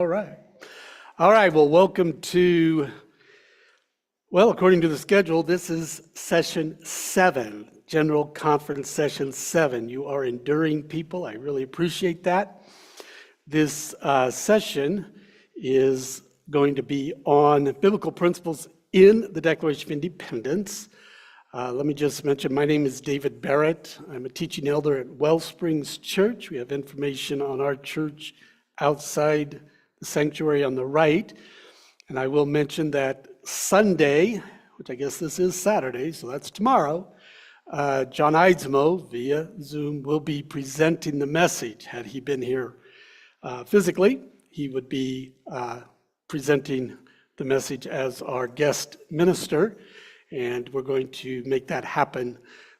All right. All right. Well, welcome to, according to the schedule, this is session 7, General Conference session 7. You are enduring people. I really appreciate that. This session is going to be on biblical principles in the Declaration of Independence. Let me just mention, my name is David Barrett. I'm a teaching elder at Wellsprings Church. We have information on our church outside the sanctuary on the right. And I will mention that Sunday, which I guess this is Saturday, so that's tomorrow, John Eidsmoe via Zoom will be presenting the message. Had he been here physically, he would be presenting the message as our guest minister. And we're going to make that happen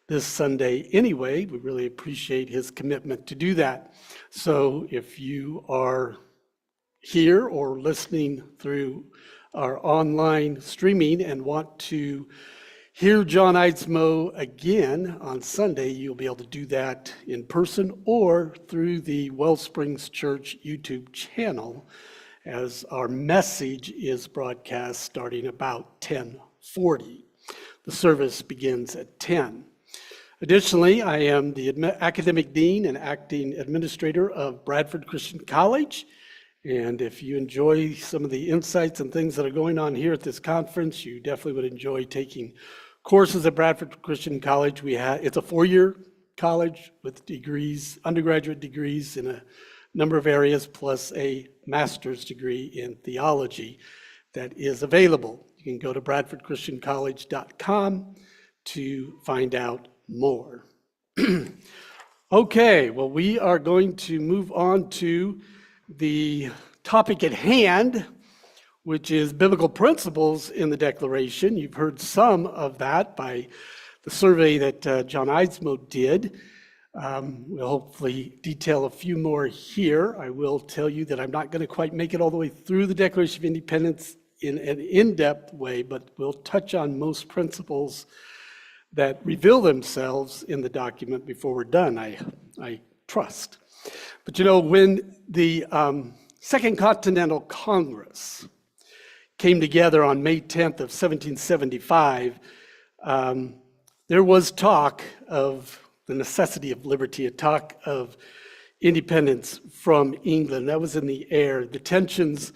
this Sunday anyway. We really appreciate his commitment to do that. So if you are here or listening through our online streaming and want to hear John Eidsmoe again on Sunday, you'll be able to do that in person or through the Wellsprings Church YouTube channel as our message is broadcast starting about 10:40. The service begins at 10. Additionally, I am the academic dean and acting administrator of Bradford Christian College. And if you enjoy some of the insights and things that are going on here at this conference, you definitely would enjoy taking courses at Bradford Christian College. It's a 4-year college with degrees, undergraduate degrees in a number of areas, plus a master's degree in theology that is available. You can go to bradfordchristiancollege.com to find out more. Okay, well, we are going to move on to the topic at hand, which is biblical principles in the Declaration. You've heard some of that by the survey that John Eidsmoe did. We'll hopefully detail a few more here. I will tell you that I'm not going to quite make it all the way through the Declaration of Independence in an in-depth way, but we'll touch on most principles that reveal themselves in the document before we're done, I trust. But you know, when the Second Continental Congress came together on May 10th of 1775, there was talk of the necessity of liberty, a talk of independence from England. That was in the air. The tensions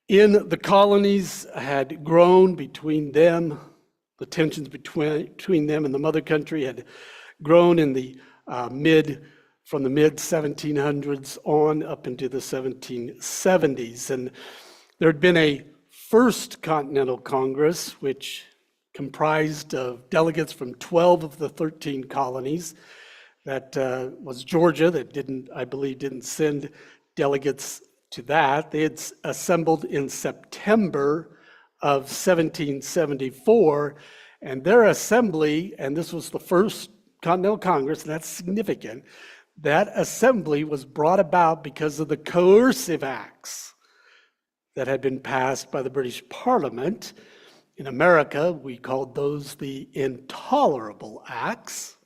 in the colonies had grown between them. The tensions between them and the mother country had grown in the from the mid-1700s on up into the 1770s. And there had been a First Continental Congress, which comprised of delegates from 12 of the 13 colonies. That was Georgia, that I believe didn't send delegates to that. They had assembled in September of 1774, and their assembly, and this was the First Continental Congress, and that's significant, that assembly was brought about because of the coercive acts that had been passed by the British Parliament. In America, we called those the intolerable acts.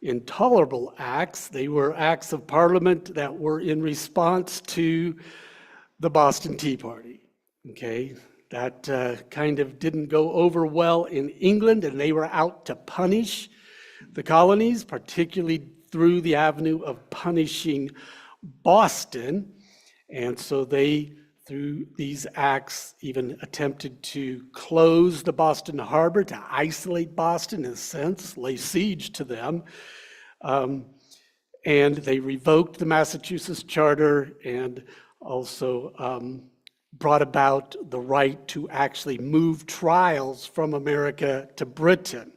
Intolerable acts, they were acts of Parliament that were in response to the Boston Tea Party. Okay, that kind of didn't go over well in England, and they were out to punish the colonies, particularly through the avenue of punishing Boston. And so they, through these acts, even attempted to close the Boston harbor, to isolate Boston in a sense, lay siege to them. And they revoked the Massachusetts Charter and also brought about the right to actually move trials from America to Britain.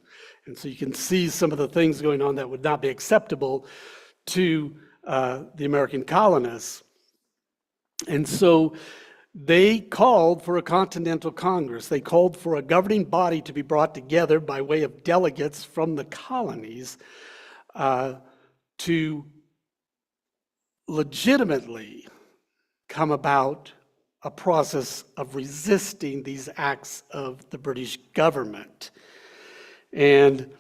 And so you can see some of the things going on that would not be acceptable to the American colonists. And so they called for a Continental Congress. They called for a governing body to be brought together by way of delegates from the colonies to legitimately come about a process of resisting these acts of the British government. And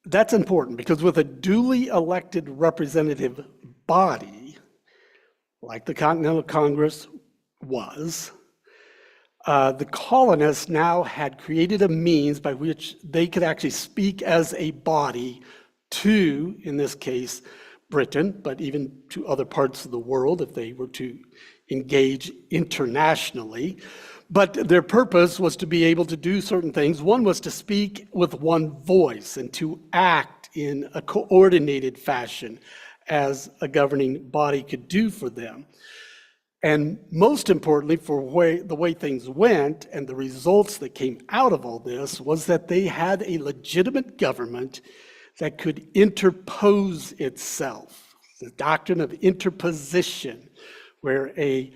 that's important because with a duly elected representative body, like the Continental Congress was, the colonists now had created a means by which they could actually speak as a body to, in this case, Britain, but even to other parts of the world if they were to engage internationally. But their purpose was to be able to do certain things. One was to speak with one voice and to act in a coordinated fashion as a governing body could do for them. And most importantly, for the way things went and the results that came out of all this was that they had a legitimate government that could interpose itself. The doctrine of interposition, where a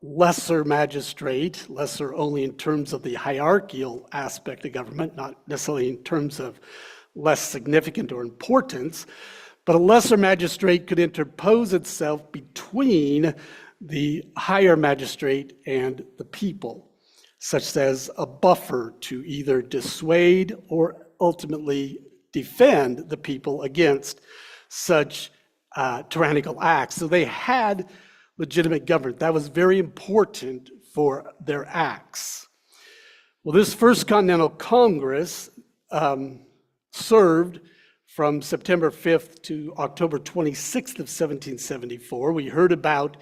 lesser magistrate, lesser only in terms of the hierarchical aspect of government, not necessarily in terms of less significant or importance, but a lesser magistrate could interpose itself between the higher magistrate and the people, such as a buffer to either dissuade or ultimately defend the people against such tyrannical acts. So they had legitimate government. That was very important for their acts. Well, this First Continental Congress served from September 5th to October 26th of 1774. We heard about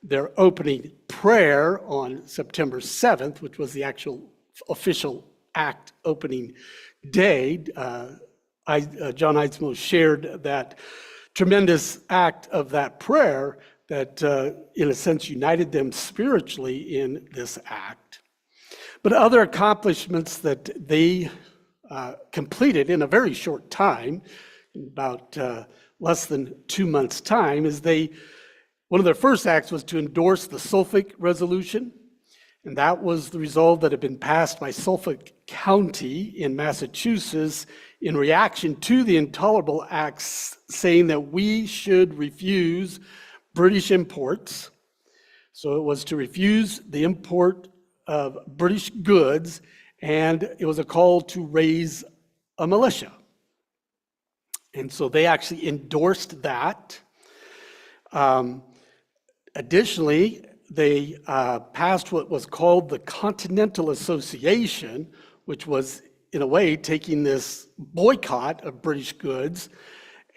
their opening prayer on September 7th, which was the actual official act opening day. John Eidsmoe shared that tremendous act of that prayer that, in a sense, united them spiritually in this act. But other accomplishments that they completed in a very short time, in about less than 2 months' time, is one of their first acts was to endorse the Suffolk Resolution, and that was the resolve that had been passed by Suffolk County in Massachusetts in reaction to the Intolerable Acts, saying that we should refuse British imports. So it was to refuse the import of British goods, and it was a call to raise a militia. And so they actually endorsed that. Additionally, they passed what was called the Continental Association, which was, in a way, taking this boycott of British goods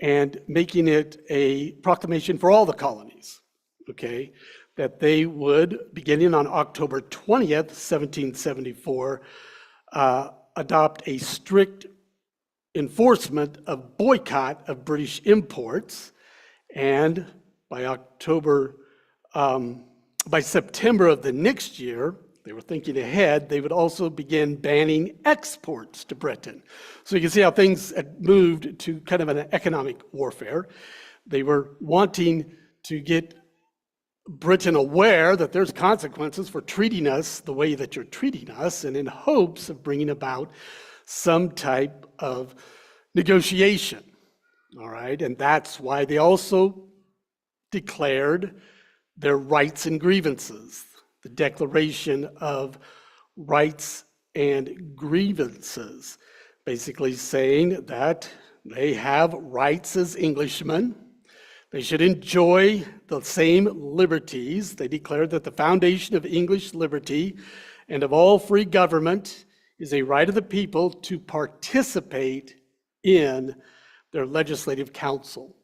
and making it a proclamation for all the colonies, okay, that they would, beginning on October 20th, 1774, adopt a strict enforcement of boycott of British imports, and by September of the next year, they were thinking ahead, they would also begin banning exports to Britain. So you can see how things had moved to kind of an economic warfare. They were wanting to get Britain aware that there's consequences for treating us the way that you're treating us, and in hopes of bringing about some type of negotiation. All right, and that's why they also declared their rights and grievances, the Declaration of Rights and Grievances, basically saying that they have rights as Englishmen. They should enjoy the same liberties. They declared that the foundation of English liberty and of all free government is a right of the people to participate in their legislative council.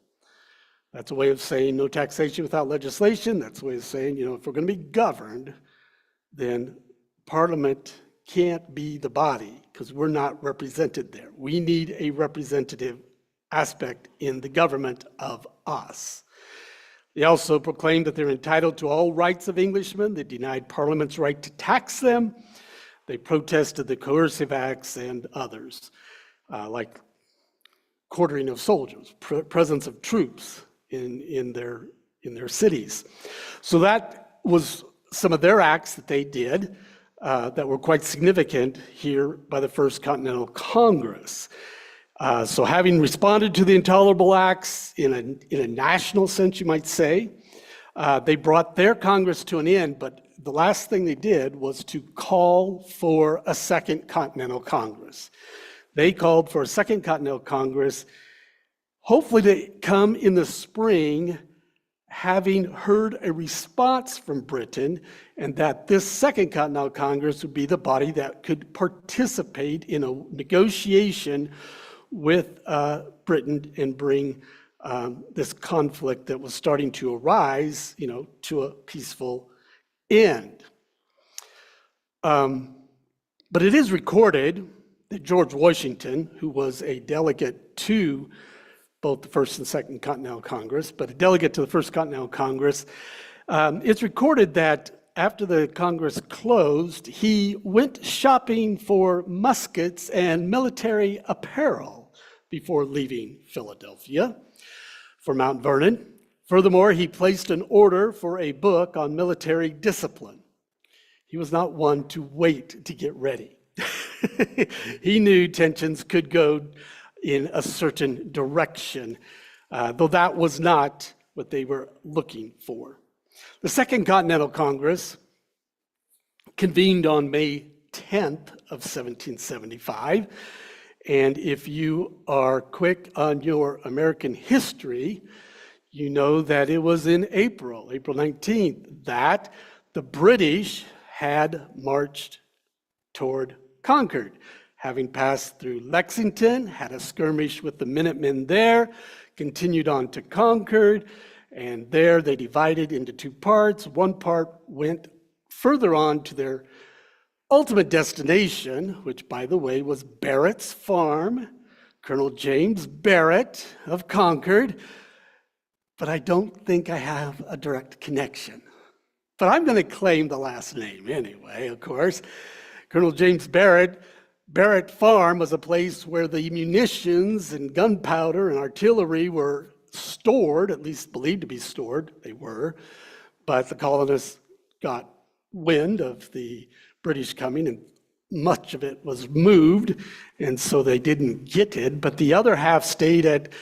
That's a way of saying no taxation without legislation. That's a way of saying, if we're going to be governed, then Parliament can't be the body because we're not represented there. We need a representative aspect in the government of us. They also proclaimed that they're entitled to all rights of Englishmen. They denied Parliament's right to tax them. They protested the coercive acts and others, like quartering of soldiers, presence of troops in their cities. So that was some of their acts that they did that were quite significant here by the First Continental Congress. So having responded to the Intolerable Acts in a national sense, you might say, they brought their Congress to an end, but the last thing they did was to call for a Second Continental Congress. They called for a Second Continental Congress, hopefully to come in the spring having heard a response from Britain, and that this Second Continental Congress would be the body that could participate in a negotiation with Britain and bring this conflict that was starting to arise, to a peaceful end. But it is recorded that George Washington, who was a delegate to both the First and Second Continental Congress, but a delegate to the First Continental Congress, it's recorded that after the Congress closed, he went shopping for muskets and military apparel before leaving Philadelphia for Mount Vernon. Furthermore, he placed an order for a book on military discipline. He was not one to wait to get ready. He knew tensions could go in a certain direction, though that was not what they were looking for. The Second Continental Congress convened on May 10th of 1775, and if you are quick on your American history, you know that it was in April 19th, that the British had marched toward Concord, having passed through Lexington, had a skirmish with the Minutemen there, continued on to Concord, and there they divided into two parts. One part went further on to their ultimate destination, which, by the way, was Barrett's farm, Colonel James Barrett of Concord, but I don't think I have a direct connection. But I'm going to claim the last name anyway, of course. Colonel James Barrett. Barrett Farm was a place where the munitions and gunpowder and artillery were stored, at least believed to be stored. They were, but the colonists got wind of the British coming, and much of it was moved, and so they didn't get it. But the other half stayed at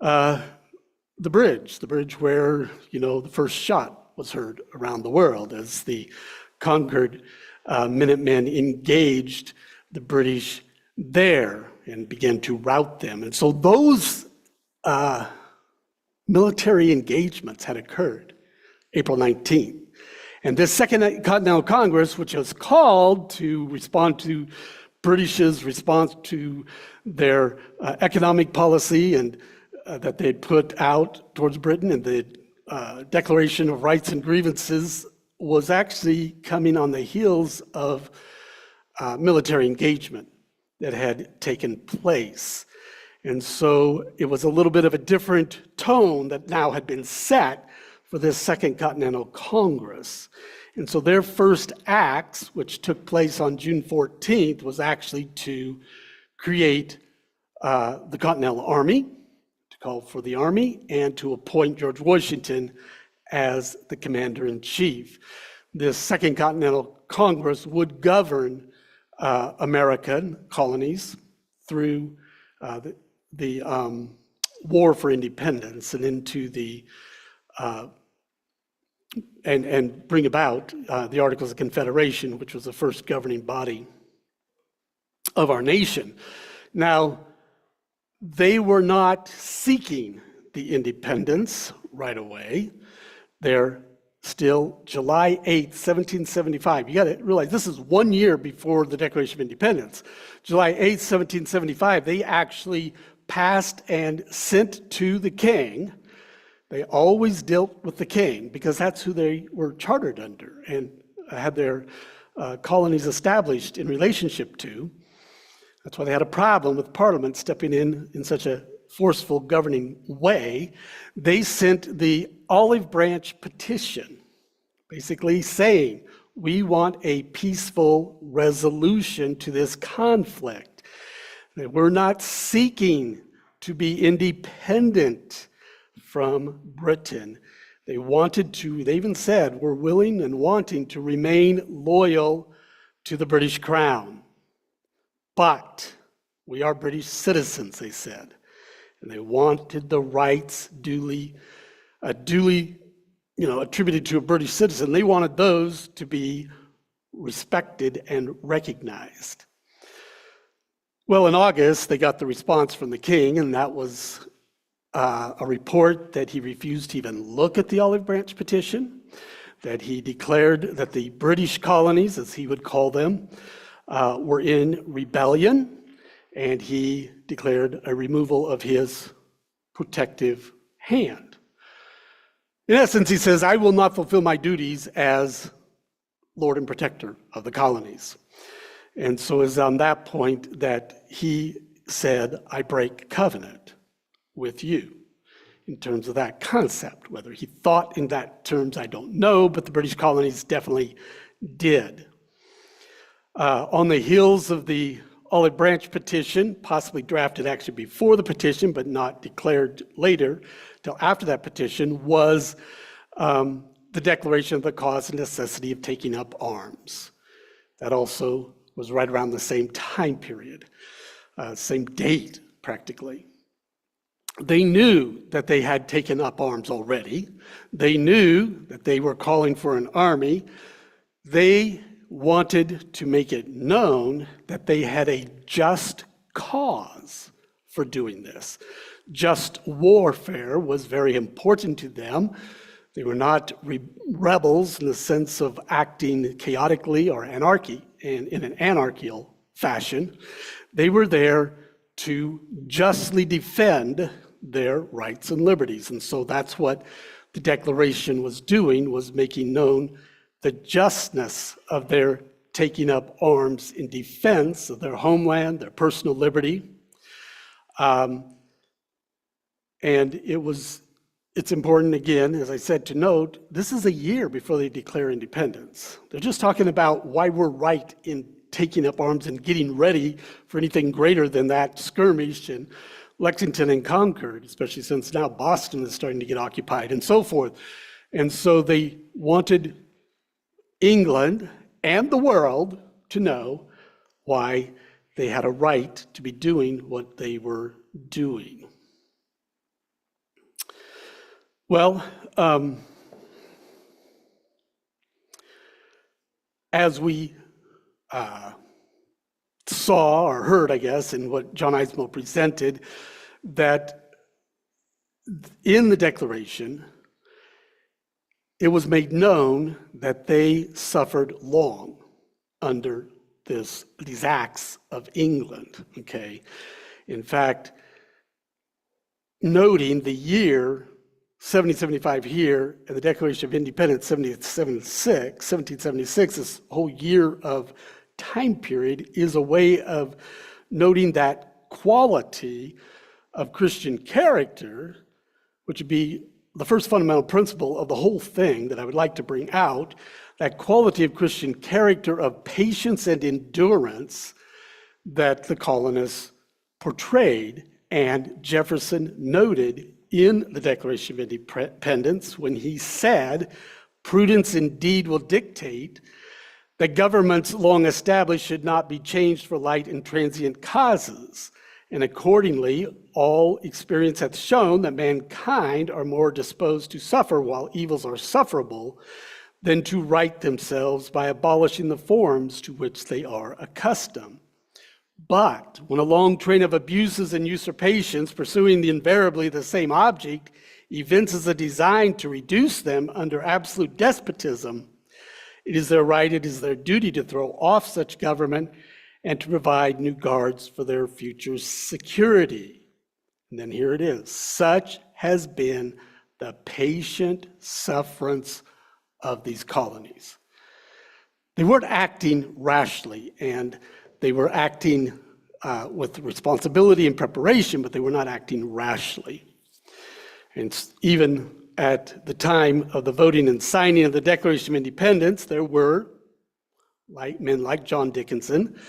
the bridge where, the first shot was heard around the world as the Concord Minutemen engaged the British there and began to rout them. And so those military engagements had occurred April 19th. And this Second Continental Congress, which was called to respond to British's response to their economic policy and that they'd put out towards Britain, and the Declaration of Rights and Grievances was actually coming on the heels of military engagement that had taken place. And so it was a little bit of a different tone that now had been set for this Second Continental Congress. And so their first acts, which took place on June 14th, was actually to create the Continental Army, to call for the Army, and to appoint George Washington as the commander-in-chief. This Second Continental Congress would govern American colonies through the War for Independence and into the and bring about the Articles of Confederation, which was the first governing body of our nation. Now, they were not seeking the independence right away. They're still July 8th, 1775. You got to realize this is 1 year before the Declaration of Independence. July 8th, 1775, they actually passed and sent to the king. They always dealt with the king because that's who they were chartered under and had their colonies established in relationship to. That's why they had a problem with Parliament stepping in such a forceful governing way. They sent the olive branch petition, basically saying, we want a peaceful resolution to this conflict. That we're not seeking to be independent from Britain. They even said, we're willing and wanting to remain loyal to the British Crown. But we are British citizens, they said. And they wanted the rights duly attributed to a British citizen. They wanted those to be respected and recognized. Well, in August, they got the response from the king, and that was a report that he refused to even look at the Olive Branch petition, that he declared that the British colonies, as he would call them, were in rebellion, and he declared a removal of his protective hand. In essence, he says, I will not fulfill my duties as Lord and Protector of the colonies. And so it's on that point that he said, I break covenant with you, in terms of that concept. Whether he thought in that terms, I don't know, but the British colonies definitely did. On the heels of the Olive Branch petition, possibly drafted actually before the petition, but not declared later, till after that petition, was the declaration of the cause and necessity of taking up arms. That also was right around the same time period, same date practically. They knew that they had taken up arms already. They knew that they were calling for an army. They wanted to make it known that they had a just cause for doing this. Just warfare was very important to them. They were not rebels in the sense of acting chaotically or in an anarchical fashion. They were there to justly defend their rights and liberties. And so that's what the Declaration was doing, was making known the justness of their taking up arms in defense of their homeland, their personal liberty. And it's important, again, as I said, to note, this is a year before they declare independence. They're just talking about why we're right in taking up arms and getting ready for anything greater than that skirmish in Lexington and Concord, especially since now Boston is starting to get occupied and so forth. And so they wanted England and the world to know why they had a right to be doing what they were doing. Well, as we saw or heard, I guess, in what John Eismo presented, that in the Declaration, it was made known that they suffered long under these acts of England, okay? In fact, noting the year 1775 here and the Declaration of Independence 1776, this whole year of time period is a way of noting that quality of Christian character, which would be the first fundamental principle of the whole thing that I would like to bring out, that quality of Christian character of patience and endurance that the colonists portrayed, and Jefferson noted in the Declaration of Independence when he said, prudence indeed will dictate that governments long established should not be changed for light and transient causes. And accordingly, all experience hath shown that mankind are more disposed to suffer while evils are sufferable than to right themselves by abolishing the forms to which they are accustomed. But when a long train of abuses and usurpations, pursuing invariably the same object, evinces a design to reduce them under absolute despotism, it is their right, it is their duty to throw off such government and to provide new guards for their future security. And then here it is. Such has been the patient sufferance of these colonies. They weren't acting rashly, and they were acting with responsibility and preparation, but they were not acting rashly. And even at the time of the voting and signing of the Declaration of Independence, there were men like John Dickinson,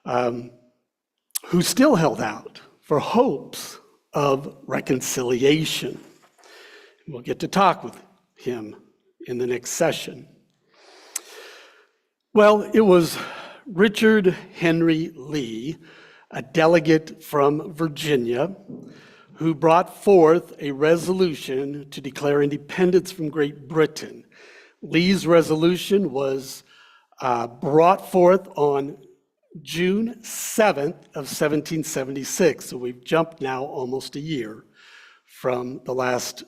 who still held out for hopes of reconciliation. We'll get to talk with him in the next session. Well, it was Richard Henry Lee, a delegate from Virginia, who brought forth a resolution to declare independence from Great Britain. Lee's resolution was brought forth on June 7th of 1776, so we've jumped now almost a year from the last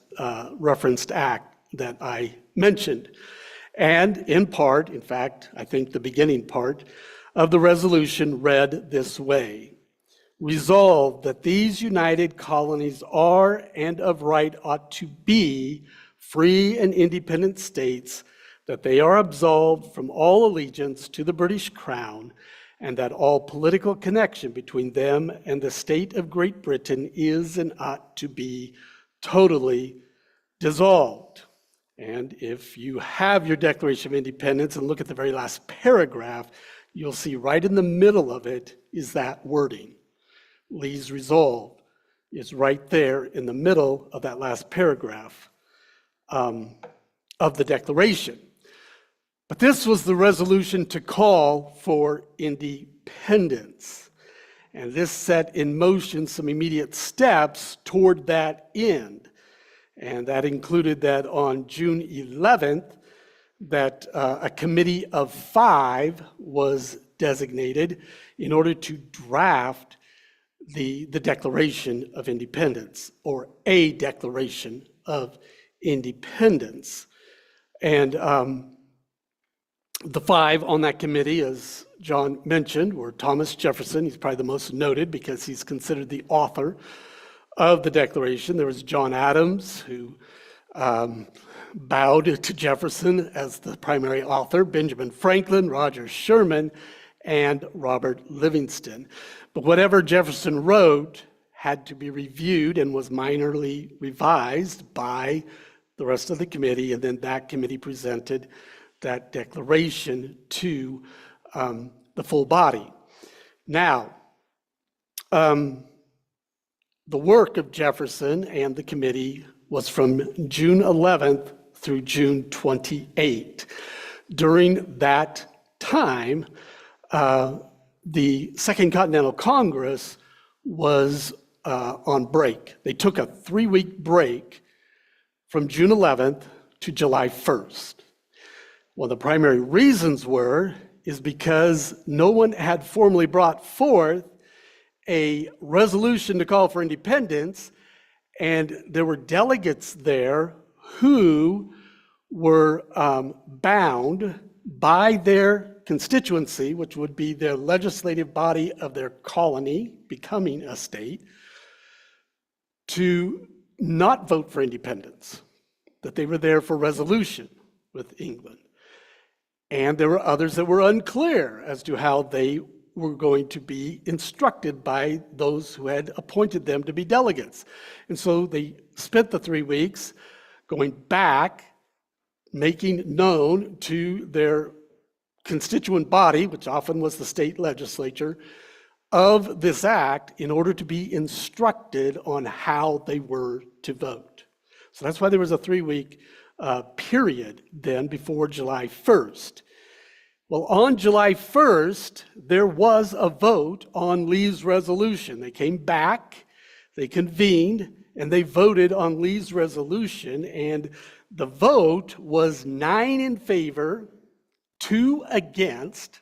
referenced act that I mentioned. And in part, in fact, I think the beginning part of the resolution read this way: resolved that these united colonies are and of right ought to be free and independent states, that they are absolved from all allegiance to the British Crown, and that all political connection between them and the state of Great Britain is and ought to be totally dissolved. And if you have your Declaration of Independence and look at the very last paragraph, you'll see right in the middle of it is that wording. Lee's resolve is right there in the middle of that last paragraph of the Declaration. But this was the resolution to call for independence. And this set in motion some immediate steps toward that end. And that included that on June 11th, that a committee of 5 was designated in order to draft the Declaration of Independence, or a Declaration of Independence. And the 5 on that committee, as John mentioned, were Thomas Jefferson. He's probably the most noted because he's considered the author of the Declaration. There was John Adams, who bowed to Jefferson as the primary author, Benjamin Franklin, Roger Sherman, and Robert Livingston. But whatever Jefferson wrote had to be reviewed and was minorly revised by the rest of the committee, and then that committee presented that declaration to the full body. Now, the work of Jefferson and the committee was from June 11th through June 28th. During that time, the Second Continental Congress was on break. They took a 3-week break from June 11th to July 1st. Well, the primary reasons is because no one had formally brought forth a resolution to call for independence, and there were delegates there who were bound by their constituency, which would be their legislative body of their colony becoming a state, to not vote for independence, that they were there for resolution with England. And there were others that were unclear as to how they were going to be instructed by those who had appointed them to be delegates. And so they spent the 3 weeks going back, making known to their constituent body, which often was the state legislature, of this act in order to be instructed on how they were to vote. So that's why there was a 3-week period then before July 1st. Well, on July 1st, there was a vote on Lee's resolution. They came back, they convened, and they voted on Lee's resolution, and the vote was 9 in favor, 2 against.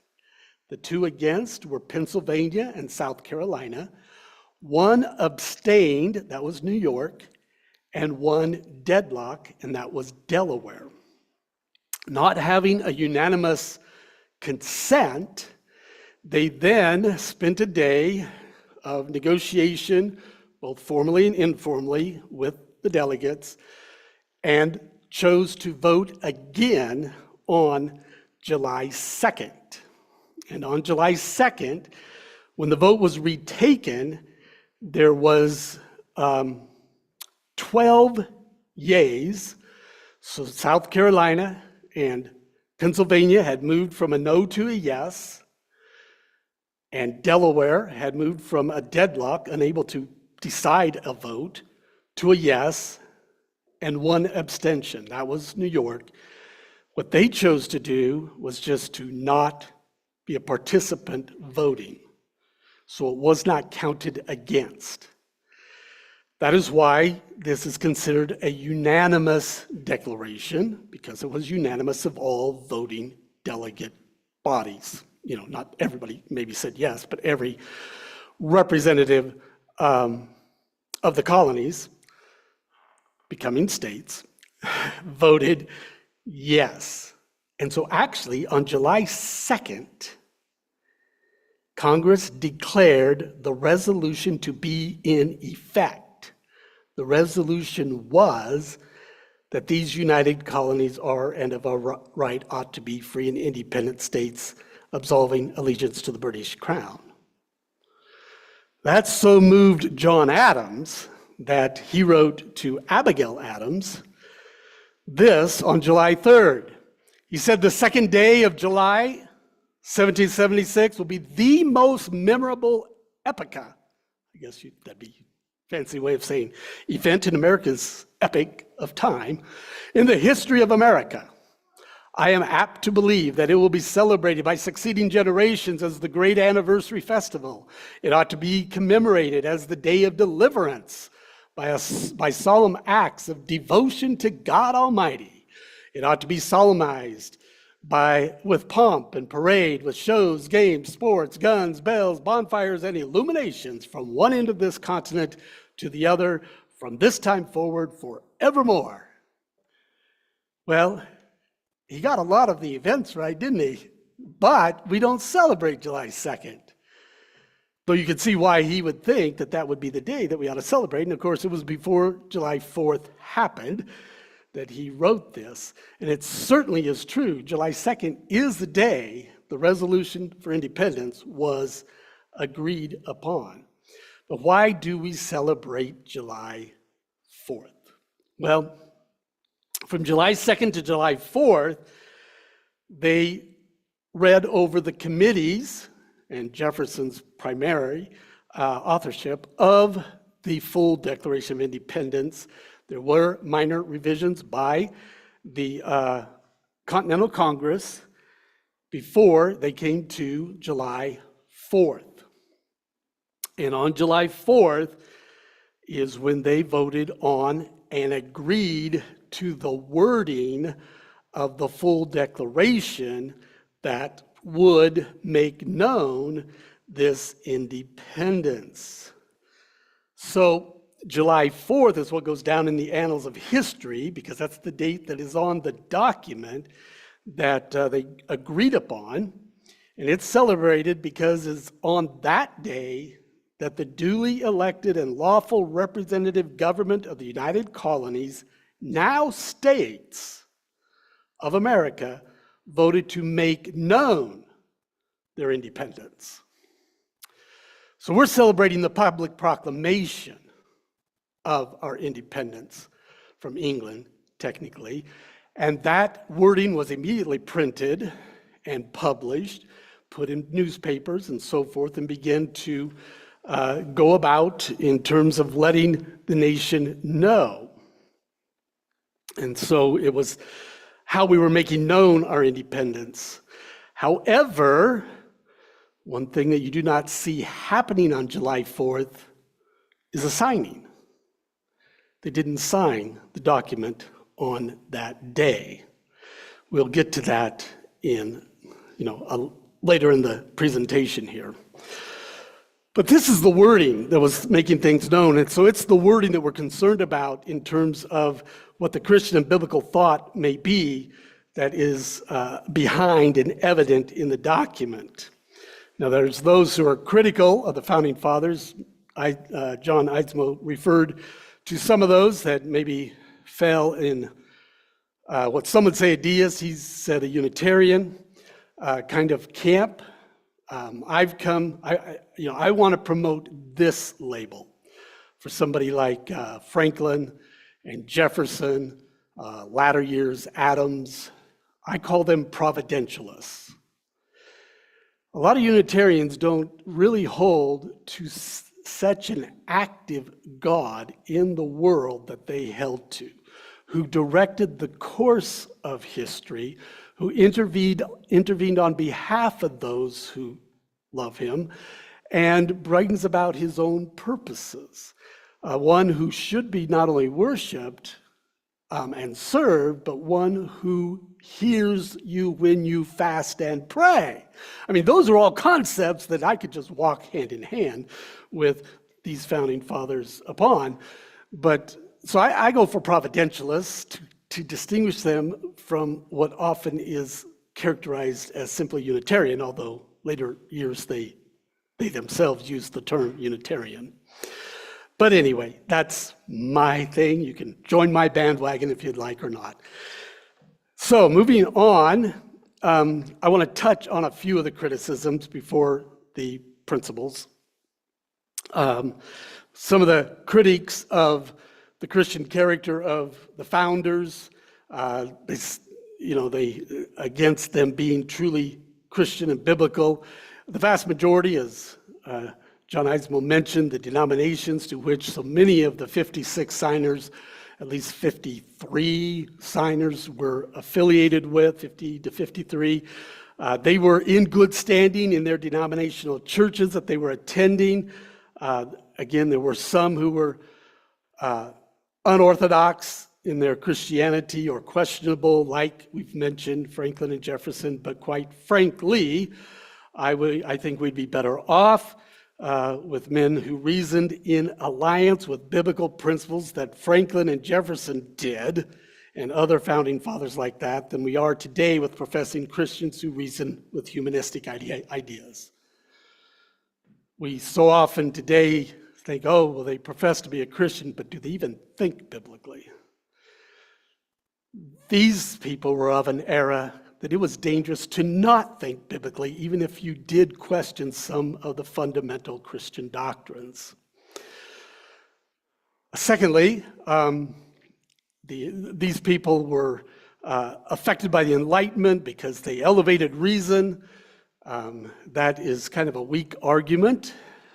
The 2 against were Pennsylvania and South Carolina. 1 abstained, that was New York, and 1 deadlock, and that was Delaware. Not having a unanimous consent, they then spent a day of negotiation, both formally and informally, with the delegates, and chose to vote again on July 2nd. And on July 2nd, when the vote was retaken, there was 12 yeas. So South Carolina and Pennsylvania had moved from a no to a yes, and Delaware had moved from a deadlock, unable to decide a vote, to a yes, and 1 abstention. That was New York. What they chose to do was just to not be a participant voting. So it was not counted against. That is why this is considered a unanimous declaration, because it was unanimous of all voting delegate bodies. You know, not everybody maybe said yes, but every representative of the colonies becoming states, voted yes. And so actually on July 2nd, Congress declared the resolution to be in effect. The resolution was that these united colonies are and of a right ought to be free and independent states, absolving allegiance to the British Crown. That so moved John Adams that he wrote to Abigail Adams this on July 3rd. He said, "The second day of July, 1776 will be the most memorable epocha," I guess that'd be a fancy way of saying event in America's epic of time, "in the history of America. I am apt to believe that it will be celebrated by succeeding generations as the great anniversary festival. It ought to be commemorated as the day of deliverance by solemn acts of devotion to God Almighty. It ought to be solemnized with pomp and parade, with shows, games, sports, guns, bells, bonfires, and illuminations from one end of this continent to the other, from this time forward forevermore." Well, he got a lot of the events right, didn't he? But we don't celebrate July 2nd. Though you could see why he would think that that would be the day that we ought to celebrate. And of course, it was before July 4th happened that he wrote this. And it certainly is true. July 2nd is the day the resolution for independence was agreed upon. But why do we celebrate July 4th? Well, from July 2nd to July 4th, they read over the committees and Jefferson's primary authorship of the full Declaration of Independence. There were minor revisions by the Continental Congress before they came to July 4th. And on July 4th is when they voted on and agreed to the wording of the full declaration that would make known this independence. So July 4th is what goes down in the annals of history, because that's the date that is on the document that they agreed upon. And it's celebrated because it's on that day that the duly elected and lawful representative government of the United Colonies, now states of America, voted to make known their independence. So we're celebrating the public proclamation of our independence from England, technically, and that wording was immediately printed and published, put in newspapers and so forth, and began to go about in terms of letting the nation know. And so it was how we were making known our independence. However, one thing that you do not see happening on July 4th is a signing. They didn't sign the document on that day. We'll get to that in, later in the presentation here. But this is the wording that was making things known. And so it's the wording that we're concerned about in terms of what the Christian and biblical thought may be that is behind and evident in the document. Now, there's those who are critical of the Founding Fathers. John Eidsmoe referred to some of those that maybe fell in what some would say a deist. He said a Unitarian kind of camp. I want to promote this label for somebody like Franklin and Jefferson, latter years Adams. I call them providentialists. A lot of Unitarians don't really hold to such an active God in the world that they held to, who directed the course of history, who intervened on behalf of those who love him, and brings about his own purposes. One who should be not only worshiped and served, but one who hears you when you fast and pray. I mean, those are all concepts that I could just walk hand in hand with these Founding Fathers upon. But So I go for providentialists to distinguish them from what often is characterized as simply Unitarian, although later years they themselves use the term Unitarian. But anyway, that's my thing. You can join my bandwagon if you'd like or not. So moving on, I want to touch on a few of the criticisms before the principles. Some of the critiques of the Christian character of the founders, they against them being truly Christian and biblical. The vast majority, as John Eismo mentioned, the denominations to which so many of the 56 signers, at least 53 signers were affiliated with, 50 to 53. They were in good standing in their denominational churches that they were attending. Again, there were some who were unorthodox in their Christianity or questionable, like we've mentioned, Franklin and Jefferson, but quite frankly, I think we'd be better off with men who reasoned in alliance with biblical principles that Franklin and Jefferson did, and other founding fathers like that, than we are today with professing Christians who reason with humanistic ideas. We so often today think, oh, well, they profess to be a Christian, but do they even think biblically? These people were of an era that it was dangerous to not think biblically, even if you did question some of the fundamental Christian doctrines. Secondly, these people were affected by the Enlightenment because they elevated reason. That is kind of a weak argument.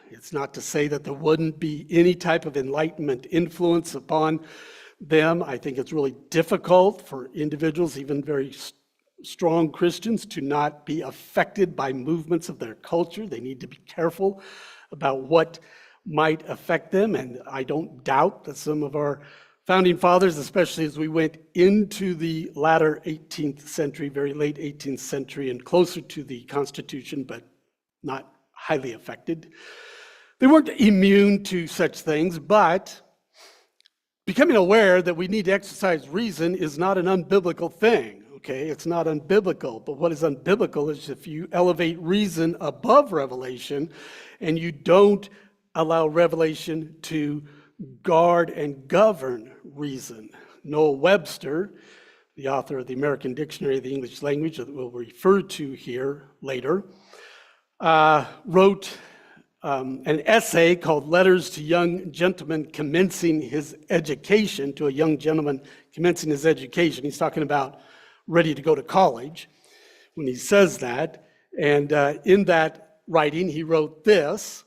It's not to say that there wouldn't be any type of Enlightenment influence upon them. I think it's really difficult for individuals, even very strong Christians, to not be affected by movements of their culture. They need to be careful about what might affect them, and I don't doubt that some of our founding fathers, especially as we went into the latter 18th century, very late 18th century, and closer to the Constitution, but not highly affected. They weren't immune to such things, but becoming aware that we need to exercise reason is not an unbiblical thing, okay? It's not unbiblical, but what is unbiblical is if you elevate reason above revelation and you don't allow revelation to guard and govern reason. Noah Webster, the author of the American Dictionary of the English Language that we'll refer to here later, wrote an essay called Letters to Young Gentlemen Commencing His Education, to a young gentleman commencing his education. He's talking about ready to go to college when he says that. And in that writing, he wrote this: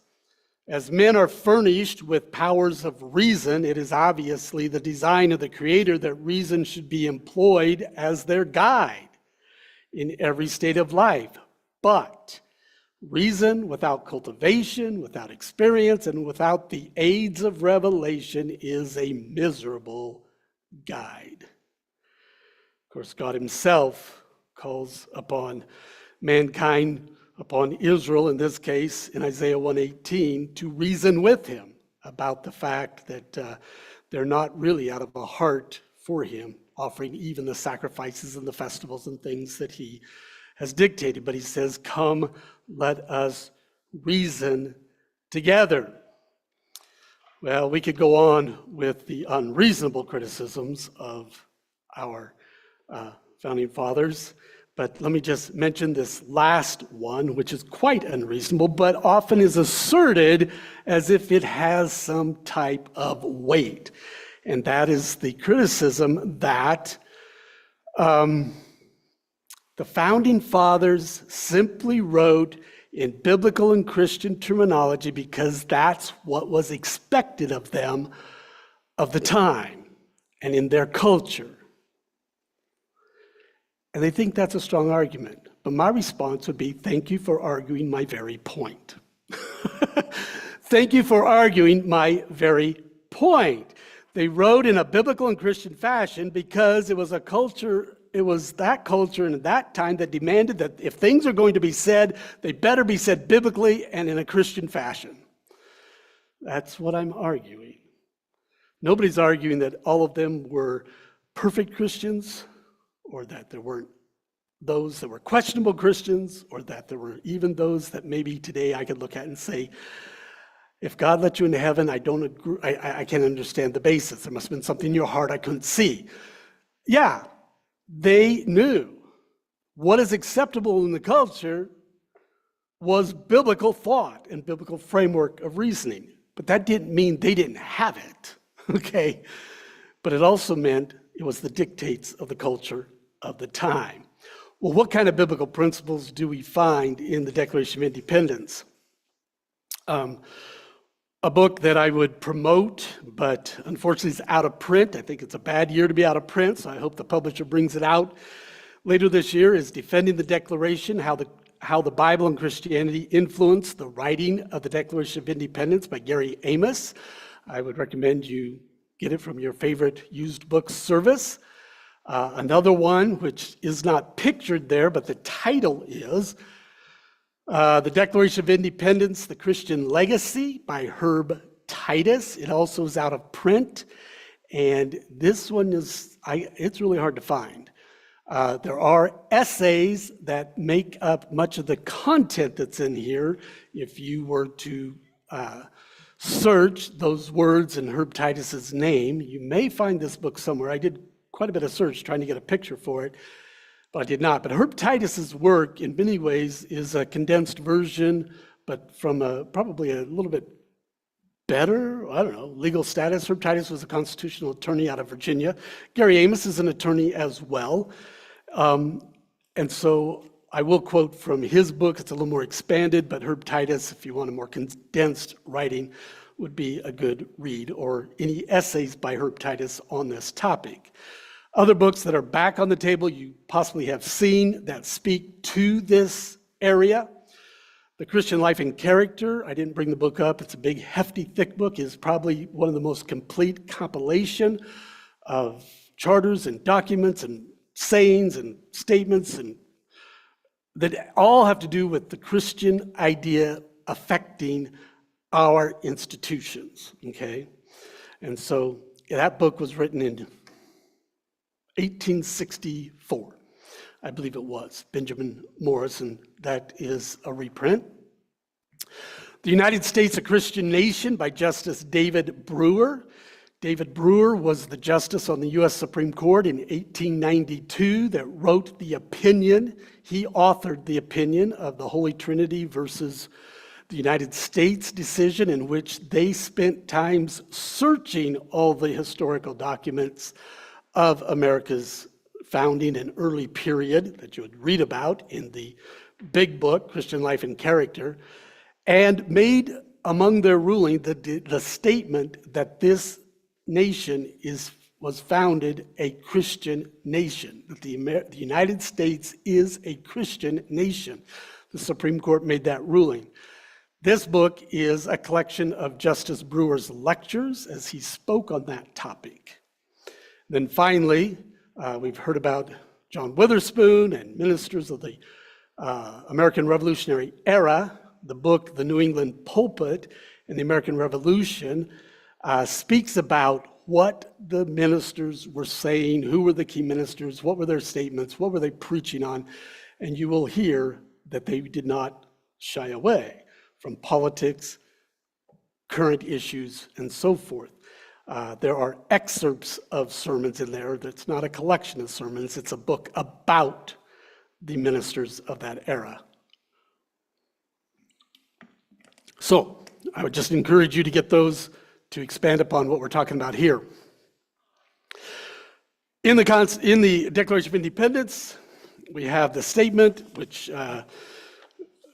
as men are furnished with powers of reason, it is obviously the design of the Creator that reason should be employed as their guide in every state of life. But reason without cultivation, without experience, and without the aids of revelation is a miserable guide. Of course, God himself calls upon mankind, upon Israel in this case, in Isaiah 1:18, to reason with him about the fact that they're not really out of a heart for him, offering even the sacrifices and the festivals and things that he has dictated. But he says, come, let us reason together. Well, we could go on with the unreasonable criticisms of our founding fathers, but let me just mention this last one, which is quite unreasonable, but often is asserted as if it has some type of weight. And that is the criticism that the founding fathers simply wrote in biblical and Christian terminology because that's what was expected of them of the time and in their culture. And they think that's a strong argument. But my response would be, thank you for arguing my very point. Thank you for arguing my very point. They wrote in a biblical and Christian fashion because it was a culture, it was that culture and that time that demanded that if things are going to be said, they better be said biblically and in a Christian fashion. That's what I'm arguing. Nobody's arguing that all of them were perfect Christians, or that there weren't those that were questionable Christians, or that there were even those that maybe today I could look at and say, if God let you into heaven, I don't agree, I can't understand the basis. There must have been something in your heart I couldn't see. Yeah, they knew what is acceptable in the culture was biblical thought and biblical framework of reasoning. But that didn't mean they didn't have it, okay? But it also meant it was the dictates of the culture of the time. Well, what kind of biblical principles do we find in the Declaration of Independence? A book that I would promote, but unfortunately it's out of print. I think it's a bad year to be out of print, so I hope the publisher brings it out later this year, is Defending the Declaration, How the Bible and Christianity Influence the Writing of the Declaration of Independence by Gary Amos. I would recommend you get it from your favorite used book service. Another one, which is not pictured there, but the title is The Declaration of Independence, The Christian Legacy by Herb Titus. It also is out of print, and this one it's really hard to find. There are essays that make up much of the content that's in here. If you were to search those words in Herb Titus's name, you may find this book somewhere. I did quite a bit of search trying to get a picture for it, but I did not. But Herb Titus's work, in many ways, is a condensed version, but from probably a little bit better, I don't know, legal status. Herb Titus was a constitutional attorney out of Virginia. Gary Amos is an attorney as well. And so I will quote from his book. It's a little more expanded, but Herb Titus, if you want a more condensed writing, would be a good read, or any essays by Herb Titus on this topic. Other books that are back on the table you possibly have seen that speak to this area. The Christian Life and Character, I didn't bring the book up. It's a big, hefty, thick book. Is probably one of the most complete compilation of charters and documents and sayings and statements and that all have to do with the Christian idea affecting our institutions, okay? And so that book was written in 1864, I believe it was, Benjamin Morrison. That is a reprint. The United States, a Christian Nation by Justice David Brewer. David Brewer was the justice on the U.S. Supreme Court in 1892 that wrote the opinion. He authored the opinion of the Holy Trinity versus the United States decision, in which they spent times searching all the historical documents of America's founding and early period that you would read about in the big book, Christian Life and Character, and made among their ruling the statement that this nation was founded a Christian nation, that the United States is a Christian nation. The Supreme Court made that ruling. This book is a collection of Justice Brewer's lectures as he spoke on that topic. Then finally, we've heard about John Witherspoon and ministers of the American Revolutionary Era. The book, The New England Pulpit and the American Revolution, speaks about what the ministers were saying, who were the key ministers, what were their statements, what were they preaching on, and you will hear that they did not shy away from politics, current issues, and so forth. There are excerpts of sermons in there. That's not a collection of sermons. It's a book about the ministers of that era. So I would just encourage you to get those to expand upon what we're talking about here. In the Declaration of Independence, we have the statement, which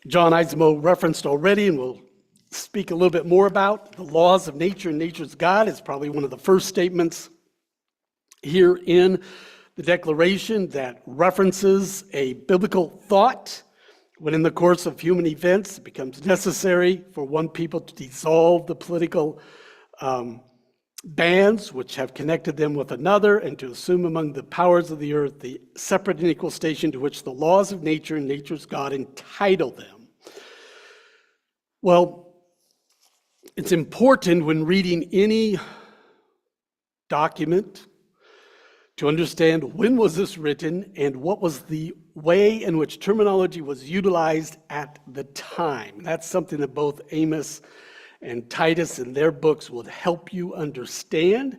John Eismo referenced already, and we'll speak a little bit more about. The laws of nature and nature's God is probably one of the first statements here in the Declaration that references a biblical thought. When in the course of human events it becomes necessary for one people to dissolve the political bands which have connected them with another, and to assume among the powers of the earth the separate and equal station to which the laws of nature and nature's God entitle them. Well, it's important when reading any document to understand when was this written and what was the way in which terminology was utilized at the time. That's something that both Amos and Titus in their books will help you understand,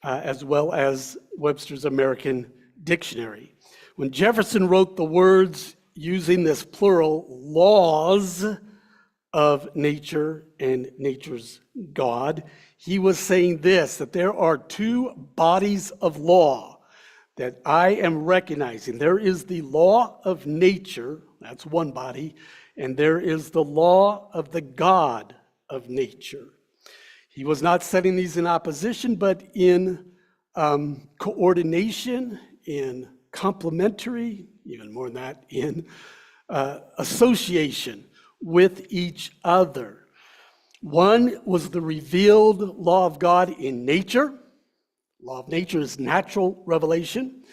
as well as Webster's American Dictionary. When Jefferson wrote the words using this plural, laws of nature and nature's God, he was saying this, that there are two bodies of law that I am recognizing. There is the law of nature, that's one body, and there is the law of the God of nature. He was not setting these in opposition, but in coordination, in complementary, even more than that, in association with each other. One was the revealed law of God in nature. Law of nature is natural revelation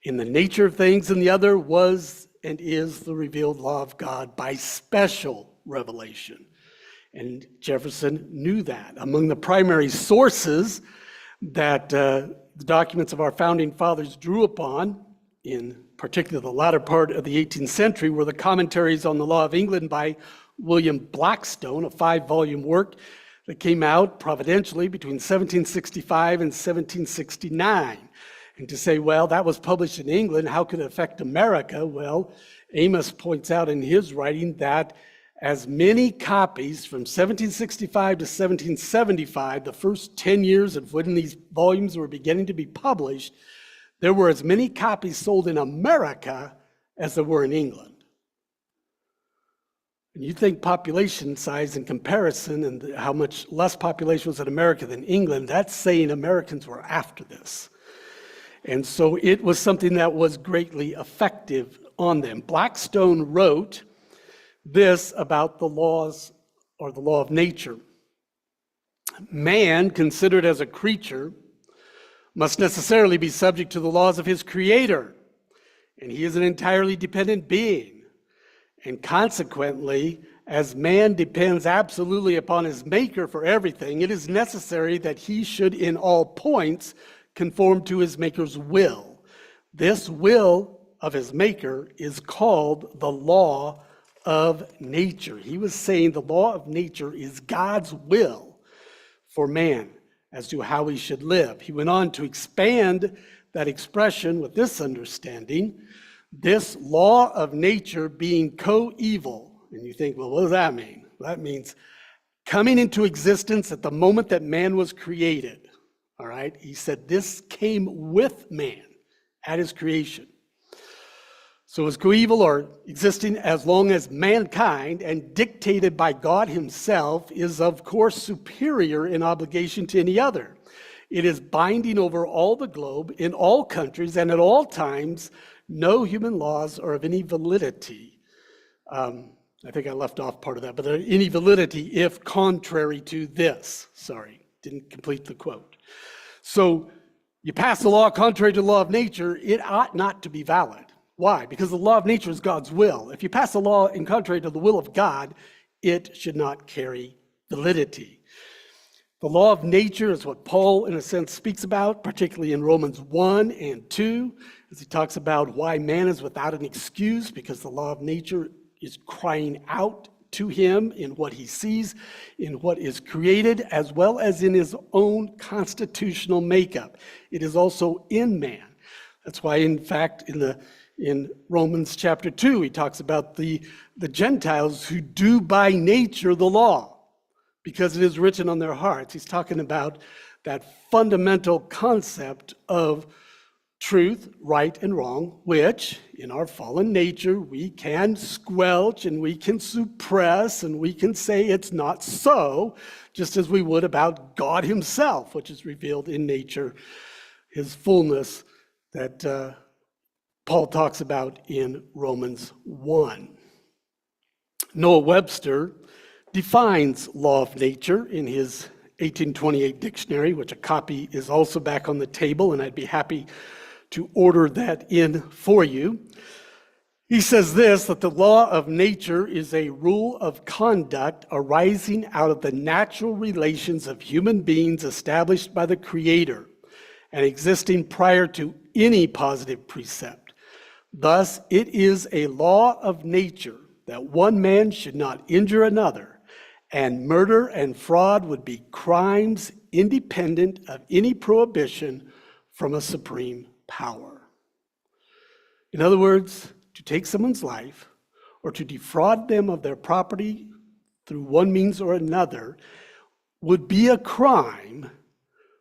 in the nature of things, and the other was and is the revealed law of God by special revelation. And Jefferson knew that. Among the primary sources that the documents of our founding fathers drew upon, in particular the latter part of the 18th century, were the commentaries on the law of England by William Blackstone, a 5-volume work that came out providentially between 1765 and 1769. And to say, well, that was published in England, how could it affect America? Well, Amos points out in his writing that as many copies from 1765 to 1775, the first 10 years of when these volumes were beginning to be published, there were as many copies sold in America as there were in England. And you think population size in comparison and how much less population was in America than England, that's saying Americans were after this. And so it was something that was greatly effective on them. Blackstone wrote this about the laws or the law of nature. Man, considered as a creature, must necessarily be subject to the laws of his creator, and he is an entirely dependent being. And consequently, as man depends absolutely upon his maker for everything, it is necessary that he should in all points conform to his maker's will. This will of his maker is called the law of nature. He was saying the law of nature is God's will for man as to how he should live. He went on to expand that expression with this understanding: this law of nature being coeval. And you think, well, what does that mean? Well, that means coming into existence at the moment that man was created. All right? He said this came with man at his creation. So it's coeval, or existing as long as mankind and dictated by God himself, is of course superior in obligation to any other. It is binding over all the globe, in all countries, and at all times. No human laws are of any validity. I think I left off part of that, but any validity if contrary to this. Sorry, didn't complete the quote. So you pass a law contrary to the law of nature, it ought not to be valid. Why? Because the law of nature is God's will. If you pass a law in contrary to the will of God, it should not carry validity. The law of nature is what Paul, in a sense, speaks about, particularly in Romans 1 and 2, as he talks about why man is without an excuse, because the law of nature is crying out to him in what he sees, in what is created, as well as in his own constitutional makeup. It is also in man. That's why, in fact, in Romans chapter 2, he talks about the Gentiles who do by nature the law, because it is written on their hearts. He's talking about that fundamental concept of truth, right and wrong, which in our fallen nature we can squelch and we can suppress and we can say it's not so, just as we would about God himself, which is revealed in nature, his fullness that Paul talks about in Romans 1. Noah Webster defines law of nature in his 1828 dictionary, which a copy is also back on the table, and I'd be happy to order that in for you. He says this, that the law of nature is a rule of conduct arising out of the natural relations of human beings established by the Creator and existing prior to any positive precept. Thus, it is a law of nature that one man should not injure another, and murder and fraud would be crimes independent of any prohibition from a supreme power. In other words, to take someone's life or to defraud them of their property through one means or another would be a crime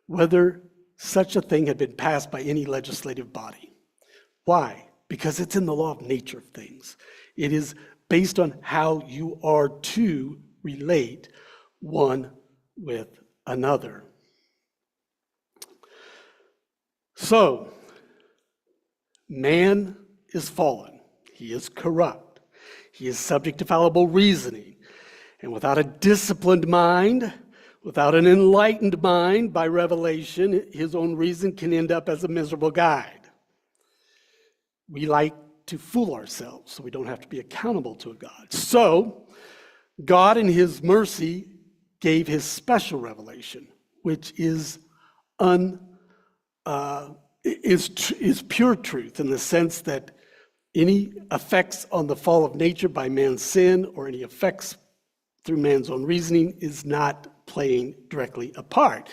whether such a thing had been passed by any legislative body. Why? Because it's in the law of nature of things. It is based on how you are to relate one with another. So, man is fallen. He is corrupt. He is subject to fallible reasoning. And without a disciplined mind, without an enlightened mind by revelation, his own reason can end up as a miserable guide. We like to fool ourselves so we don't have to be accountable to a God. So, God in his mercy gave his special revelation, which is pure truth in the sense that any effects on the fall of nature by man's sin or any effects through man's own reasoning is not playing directly a part.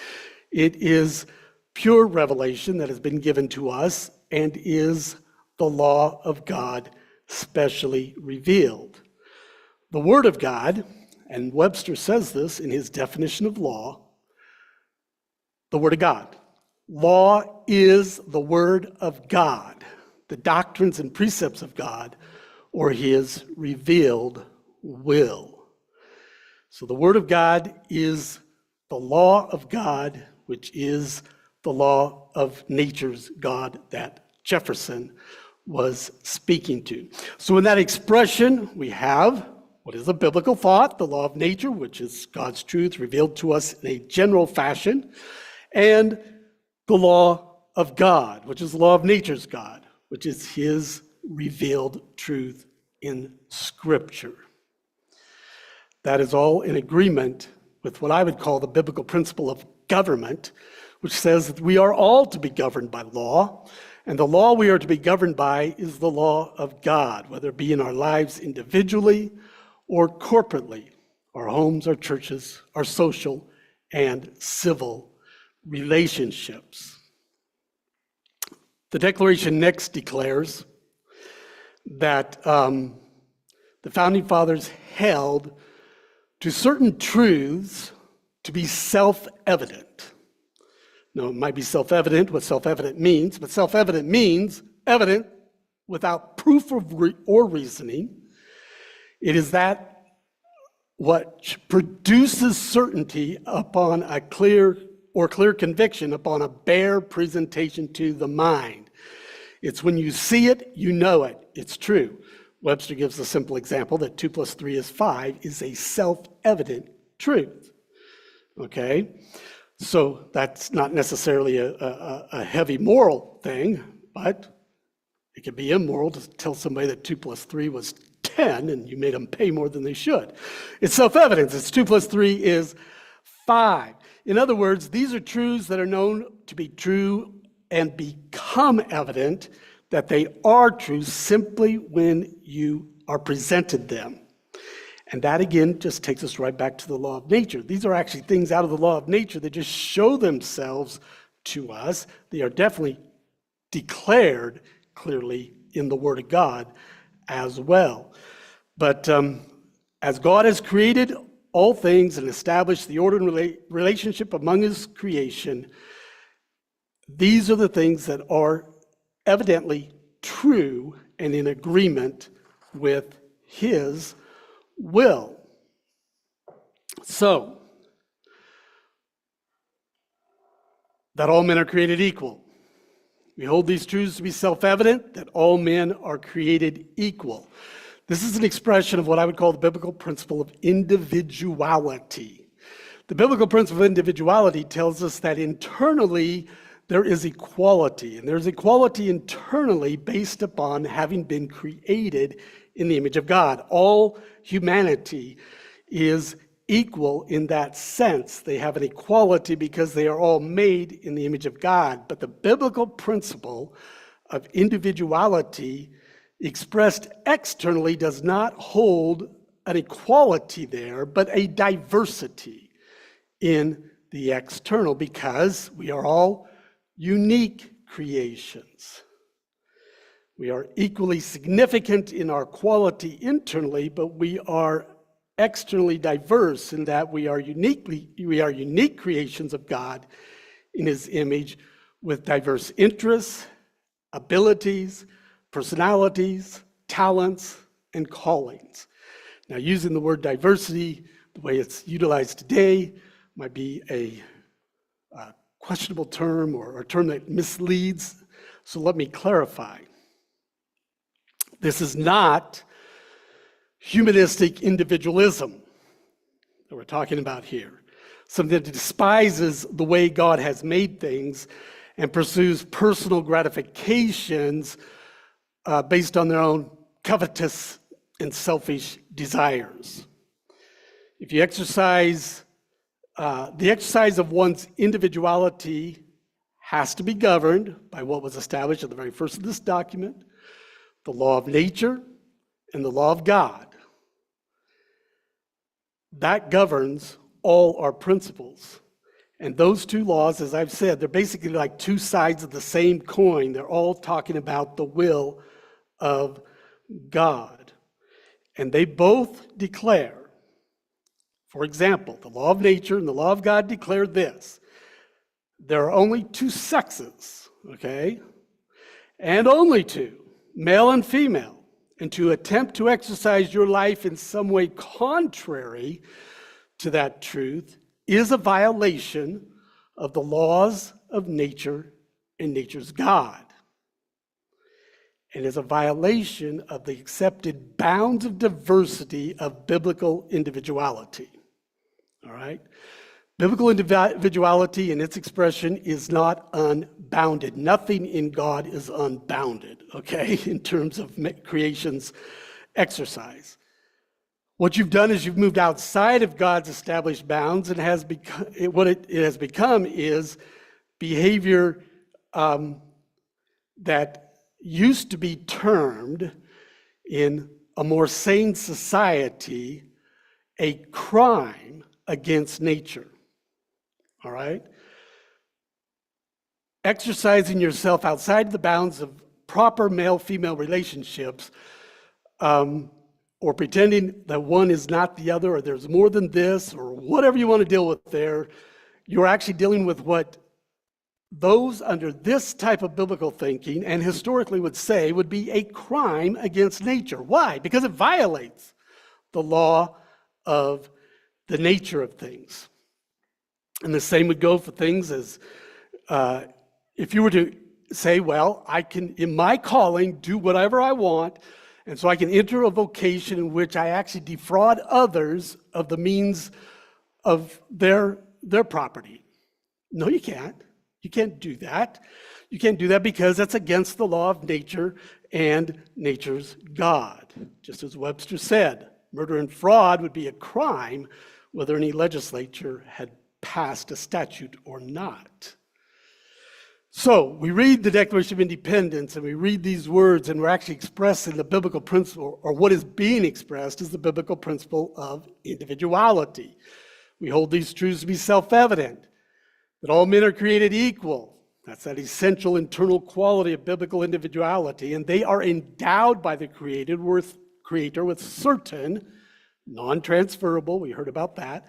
It is pure revelation that has been given to us and is the law of God specially revealed. The Word of God, and Webster says this in his definition of law, the Word of God. Law is the Word of God, the doctrines and precepts of God, or his revealed will. So the Word of God is the law of God, which is the law of nature's God that Jefferson was speaking to. So in that expression, we have what is a biblical thought, the law of nature, which is God's truth revealed to us in a general fashion, and the law of God, which is the law of nature's God, which is his revealed truth in Scripture. That is all in agreement with what I would call the biblical principle of government, which says that we are all to be governed by law, and the law we are to be governed by is the law of God, whether it be in our lives individually or corporately, our homes, our churches, our social and civil relationships. The Declaration next declares that the Founding Fathers held to certain truths to be self-evident. Now, it might be self-evident what self-evident means, but self-evident means evident without proof or reasoning. It is that what produces certainty upon a clear conviction upon a bare presentation to the mind. It's when you see it, you know it. It's true. Webster gives a simple example that 2 + 3 is 5 is a self-evident truth. Okay? So that's not necessarily a heavy moral thing, but it can be immoral to tell somebody that 2 + 3 was 10 and you made them pay more than they should. It's self-evident. It's 2 + 3 is 5. In other words, these are truths that are known to be true and become evident that they are true simply when you are presented them. And that, again, just takes us right back to the law of nature. These are actually things out of the law of nature that just show themselves to us. They are definitely declared clearly in the Word of God as well. But as God has created all things and established the order and relationship among his creation, these are the things that are evidently true and in agreement with his will. So, that all men are created equal. We hold these truths to be self-evident, that all men are created equal. This is an expression of what I would call the biblical principle of individuality. The biblical principle of individuality tells us that internally there is equality, and there's equality internally based upon having been created in the image of God. All humanity is equal in that sense. They have an equality because they are all made in the image of God. But the biblical principle of individuality expressed externally does not hold an equality there, but a diversity in the external, because we are all unique creations. We are equally significant in our quality internally, but we are externally diverse in that we are unique creations of God in His image with diverse interests, abilities, personalities, talents, and callings. Now, using the word diversity the way it's utilized today might be a questionable term or a term that misleads, so let me clarify. This is not humanistic individualism that we're talking about here, something that despises the way God has made things and pursues personal gratifications based on their own covetous and selfish desires. If you exercise, the exercise of one's individuality has to be governed by what was established at the very first of this document, the law of nature and the law of God. That governs all our principles. And those two laws, as I've said, they're basically like two sides of the same coin. They're all talking about the will of God. And they both declare, for example, the law of nature and the law of God declare this: there are only two sexes, okay? And only two, male and female. And to attempt to exercise your life in some way contrary to that truth is a violation of the laws of nature and nature's God. It is a violation of the accepted bounds of diversity of biblical individuality. All right? Biblical individuality in its expression is not unbounded. Nothing in God is unbounded, okay, in terms of creation's exercise. What you've done is you've moved outside of God's established bounds, and what it has become is behavior that used to be termed in a more sane society a crime against nature. All right? Exercising yourself outside the bounds of proper male-female relationships, or pretending that one is not the other, or there's more than this, or whatever you want to deal with there, you're actually dealing with what those under this type of biblical thinking and historically would say would be a crime against nature. Why? Because it violates the law of the nature of things. And the same would go for things as if you were to say, well, I can, in my calling, do whatever I want, and so I can enter a vocation in which I actually defraud others of the means of their property. No, you can't. You can't do that. You can't do that because that's against the law of nature and nature's God. Just as Webster said, murder and fraud would be a crime whether any legislature had passed a statute or not. So we read the Declaration of Independence and we read these words, and we're actually expressing the biblical principle, or what is being expressed is the biblical principle of individuality. We hold these truths to be self-evident, that all men are created equal. That's that essential internal quality of biblical individuality, and they are endowed by the Creator with certain non-transferable, we heard about that,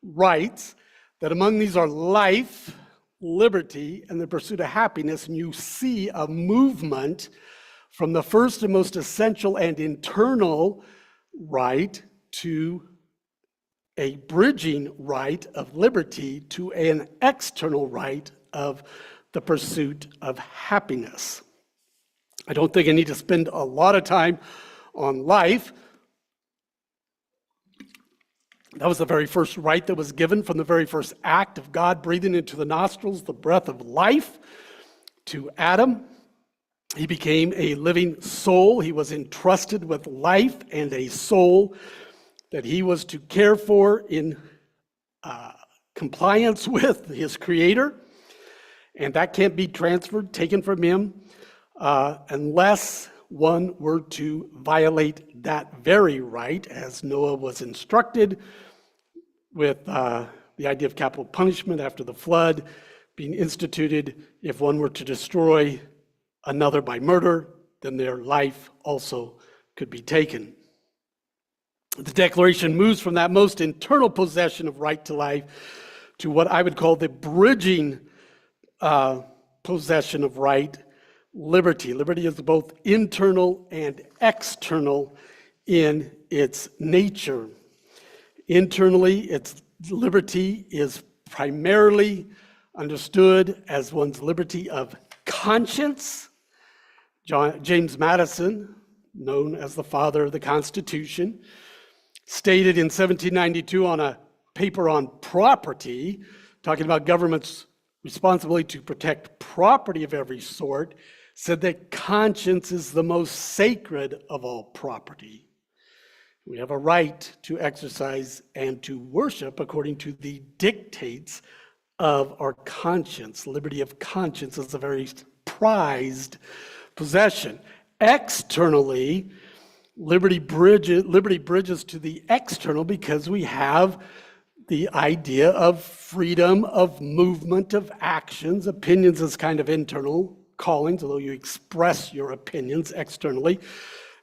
rights, that among these are life, liberty, and the pursuit of happiness. And you see a movement from the first and most essential and internal right to a bridging right of liberty to an external right of the pursuit of happiness. I don't think I need to spend a lot of time on life. That was the very first right that was given from the very first act of God breathing into the nostrils the breath of life to Adam. He became a living soul. He was entrusted with life and a soul that he was to care for in compliance with his Creator. And that can't be transferred, taken from him, unless one were to violate that very right, as Noah was instructed with the idea of capital punishment after the flood being instituted. If one were to destroy another by murder, then their life also could be taken. The Declaration moves from that most internal possession of right to life to what I would call the bridging possession of right, liberty. Liberty is both internal and external in its nature. Internally, its liberty is primarily understood as one's liberty of conscience. James Madison, known as the father of the Constitution, stated in 1792 on a paper on property, talking about government's responsibility to protect property of every sort, said that conscience is the most sacred of all property. We have a right to exercise and to worship according to the dictates of our conscience. Liberty of conscience is a very prized possession. Externally, liberty bridges to the external because we have the idea of freedom of movement of actions. Opinions is kind of internal callings, although you express your opinions externally,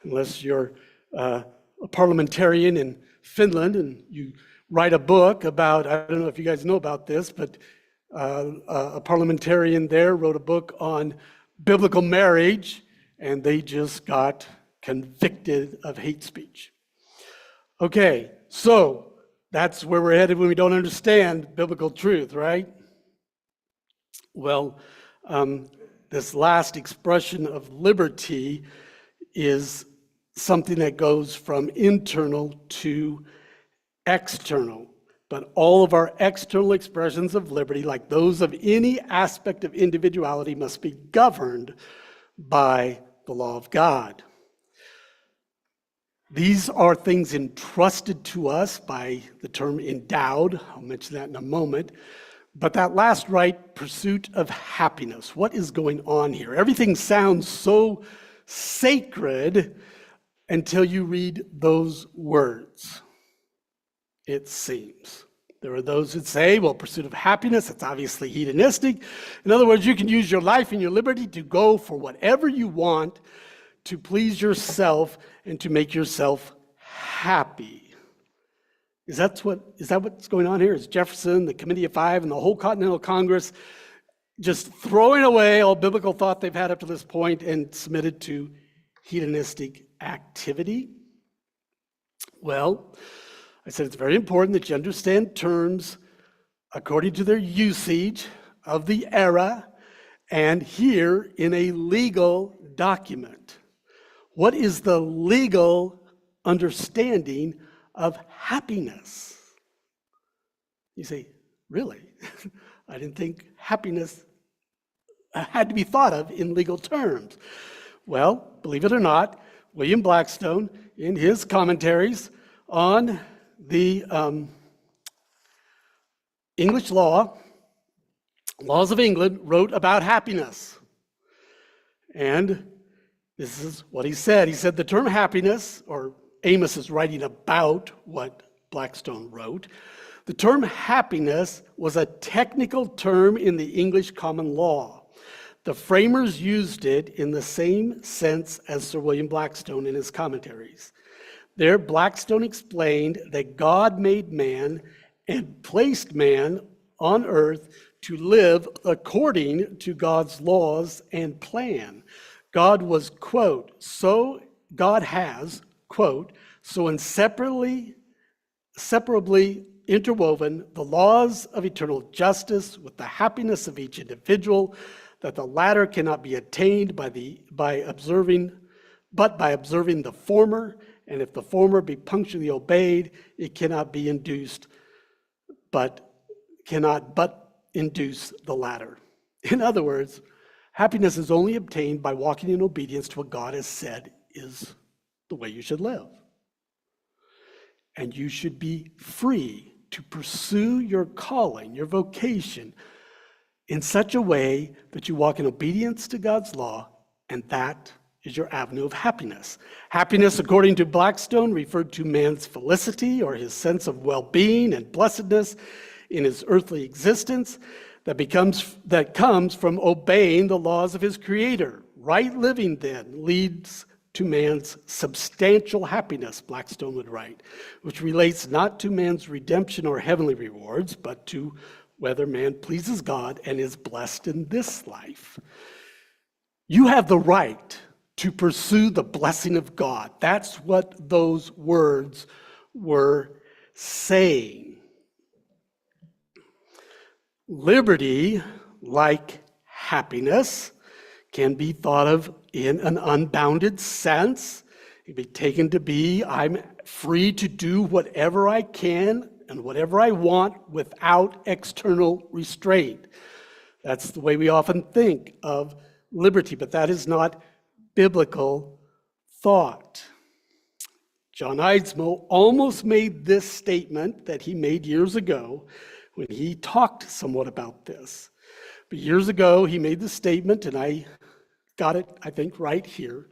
unless you're a parliamentarian in Finland and you write a book about, I don't know if you guys know about this, but a parliamentarian there wrote a book on biblical marriage, and they just got convicted of hate speech. Okay, so that's where we're headed when we don't understand biblical truth, right? Well, this last expression of liberty is something that goes from internal to external. But all of our external expressions of liberty, like those of any aspect of individuality, must be governed by the law of God. These are things entrusted to us by the term endowed. I'll mention that in a moment. But that last right, pursuit of happiness. What is going on here? Everything sounds so sacred until you read those words, it seems. There are those that say, well, pursuit of happiness, it's obviously hedonistic. In other words, you can use your life and your liberty to go for whatever you want to please yourself and to make yourself happy. Is that what's going on here? Is Jefferson, the Committee of Five, and the whole Continental Congress just throwing away all biblical thought they've had up to this point and submitted to hedonistic activity? Well, I said it's very important that you understand terms according to their usage of the era and here in a legal document. What is the legal understanding of happiness? You say, really? I didn't think happiness had to be thought of in legal terms. Well, believe it or not, William Blackstone, in his commentaries on the English laws of England, wrote about happiness. And this is what he said. He said the term happiness, or Amos is writing about what Blackstone wrote, the term happiness was a technical term in the English common law. The framers used it in the same sense as Sir William Blackstone in his commentaries. There, Blackstone explained that God made man and placed man on earth to live according to God's laws and plan. God was, quote, God has, quote, so inseparably interwoven the laws of eternal justice with the happiness of each individual, that the latter cannot be attained by observing the former, And if the former be punctually obeyed, it cannot but induce the latter. In other words, happiness is only obtained by walking in obedience to what God has said is the way you should live. And you should be free to pursue your calling, your vocation, in such a way that you walk in obedience to God's law, and that is your avenue of happiness. Happiness, according to Blackstone, referred to man's felicity or his sense of well-being and blessedness in his earthly existence that comes from obeying the laws of his Creator. Right living, then, leads to man's substantial happiness, Blackstone would write, which relates not to man's redemption or heavenly rewards, but to whether man pleases God and is blessed in this life. You have the right to pursue the blessing of God. That's what those words were saying. Liberty, like happiness, can be thought of in an unbounded sense. It can be taken to be, I'm free to do whatever I can and whatever I want without external restraint. That's the way we often think of liberty, but that is not biblical thought. John Eidsmoe almost made this statement that he made years ago when he talked somewhat about this. But years ago, he made the statement, and I got it, I think, right here.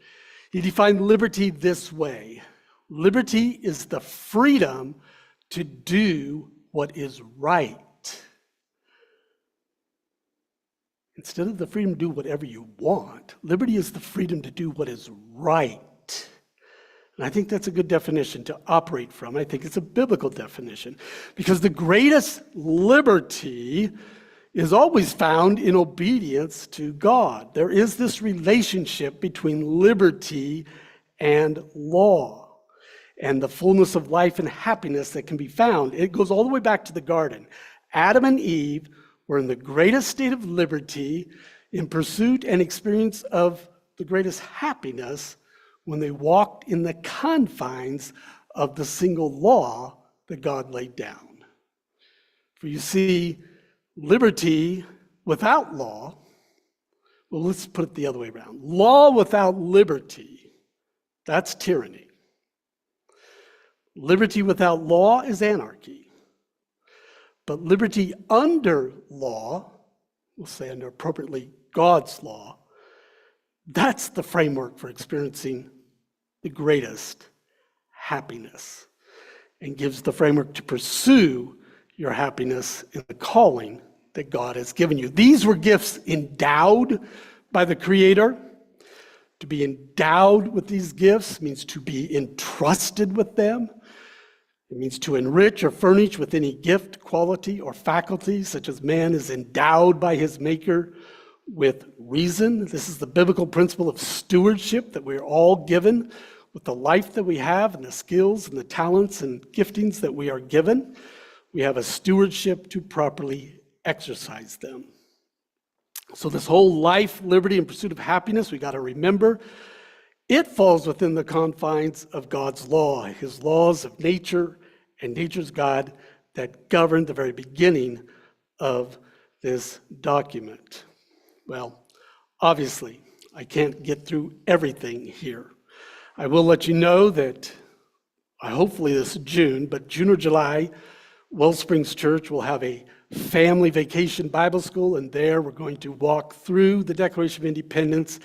He defined liberty this way. Liberty is the freedom to do what is right. Instead of the freedom to do whatever you want, liberty is the freedom to do what is right. And I think that's a good definition to operate from. I think it's a biblical definition, because the greatest liberty is always found in obedience to God. There is this relationship between liberty and law and the fullness of life and happiness that can be found. It goes all the way back to the garden. Adam and Eve were in the greatest state of liberty, in pursuit and experience of the greatest happiness, when they walked in the confines of the single law that God laid down. For you see, liberty without law, well, let's put it the other way around. Law without liberty, that's tyranny. Liberty without law is anarchy. But liberty under law, we'll say under appropriately God's law, that's the framework for experiencing the greatest happiness, and gives the framework to pursue your happiness in the calling that God has given you. These were gifts endowed by the Creator. To be endowed with these gifts means to be entrusted with them. It means to enrich or furnish with any gift, quality, or faculty, such as man is endowed by his Maker with reason. This is the biblical principle of stewardship that we're all given with the life that we have and the skills and the talents and giftings that we are given. We have a stewardship to properly exercise them. So this whole life, liberty, and pursuit of happiness, we got to remember, it falls within the confines of God's law, his laws of nature and nature's God that govern the very beginning of this document. Well, obviously, I can't get through everything here. I will let you know that hopefully this June, but June or July, Wellsprings Church will have a family vacation Bible school, and there we're going to walk through the Declaration of Independence,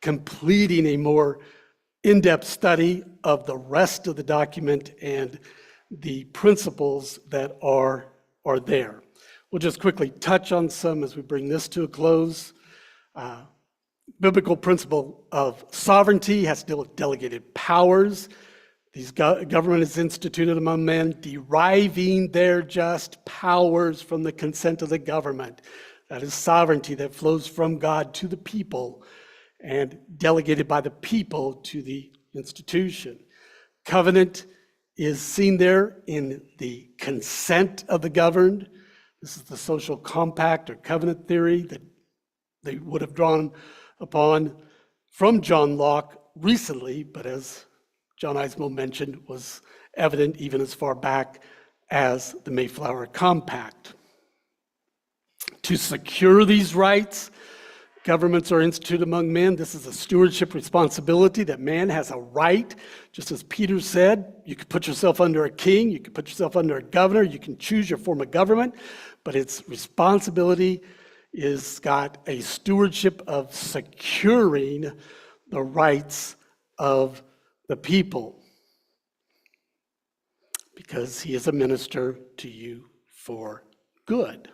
completing a more in-depth study of the rest of the document and the principles that are there. We'll just quickly touch on some as we bring this to a close. Biblical principle of sovereignty has to deal with delegated powers. These government is instituted among men, deriving their just powers from the consent of the government. That is sovereignty that flows from God to the people and delegated by the people to the institution. Covenant is seen there in the consent of the governed. This is the social compact or covenant theory that they would have drawn upon from John Locke recently, but as John Eismo mentioned, was evident even as far back as the Mayflower Compact. To secure these rights, governments are instituted among men. This is a stewardship responsibility that man has a right. Just as Peter said, you could put yourself under a king, you could put yourself under a governor, you can choose your form of government, but its responsibility is got a stewardship of securing the rights of the people, because he is a minister to you for good.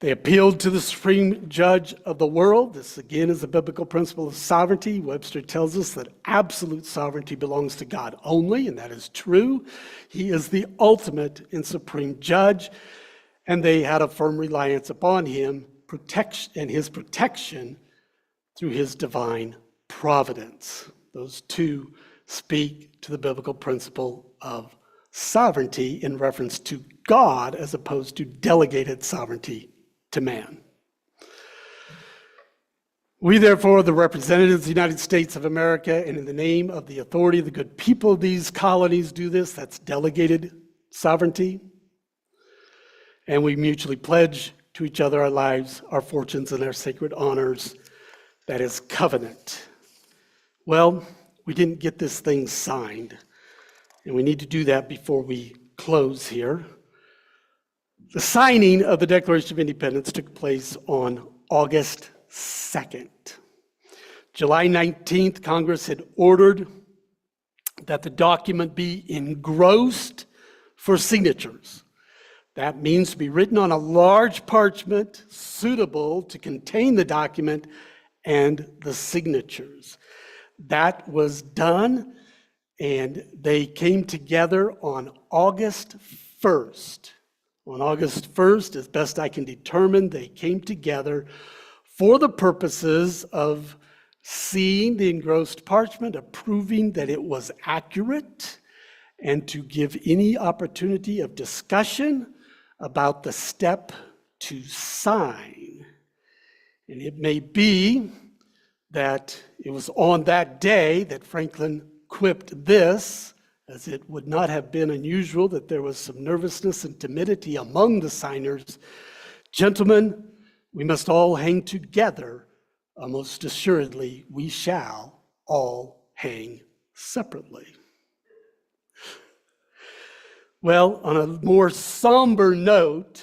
They appealed to the supreme judge of the world. This again is a biblical principle of sovereignty. Webster tells us that absolute sovereignty belongs to God only, and that is true. He is the ultimate and supreme judge, and they had a firm reliance upon him and his protection through his divine providence. Those two speak to the biblical principle of sovereignty in reference to God as opposed to delegated sovereignty to man. We, therefore, the representatives of the United States of America, and in the name of the authority of the good people of these colonies, do this. That's delegated sovereignty. And we mutually pledge to each other our lives, our fortunes, and our sacred honors. That is covenant. Well, we didn't get this thing signed, and we need to do that before we close here. The signing of the Declaration of Independence took place on August 2nd. July 19th, Congress had ordered that the document be engrossed for signatures. That means to be written on a large parchment suitable to contain the document and the signatures. That was done, and they came together on August 1st. On August 1st, as best I can determine, they came together for the purposes of seeing the engrossed parchment, approving that it was accurate, and to give any opportunity of discussion about the step to sign. And it may be that it was on that day that Franklin quipped this, as it would not have been unusual that there was some nervousness and timidity among the signers. Gentlemen, we must all hang together. Most assuredly, we shall all hang separately. Well, on a more somber note,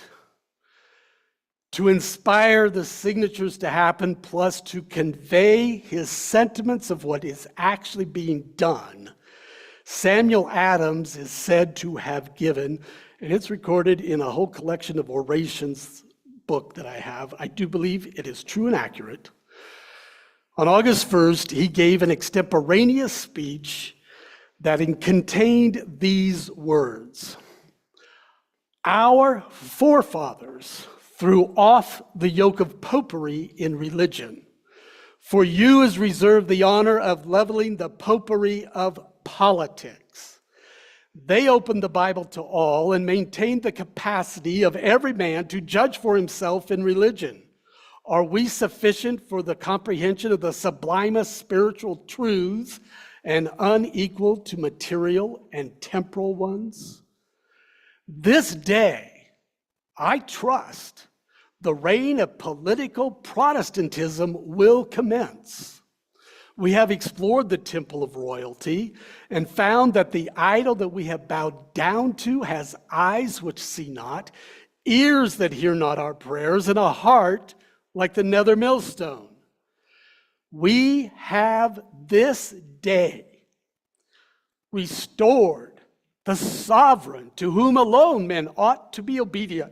to inspire the signatures to happen, plus to convey his sentiments of what is actually being done, Samuel Adams is said to have given, and it's recorded in a whole collection of orations book that I have. I do believe it is true and accurate. On August 1st, he gave an extemporaneous speech that contained these words: "Our forefathers threw off the yoke of popery in religion. For you is reserved the honor of leveling the popery of politics. They opened the Bible to all and maintained the capacity of every man to judge for himself in religion. Are we sufficient for the comprehension of the sublimest spiritual truths and unequal to material and temporal ones? This day, I trust, the reign of political Protestantism will commence. We have explored the temple of royalty and found that the idol that we have bowed down to has eyes which see not, ears that hear not our prayers, and a heart like the nether millstone. We have this day restored the sovereign to whom alone men ought to be obedient.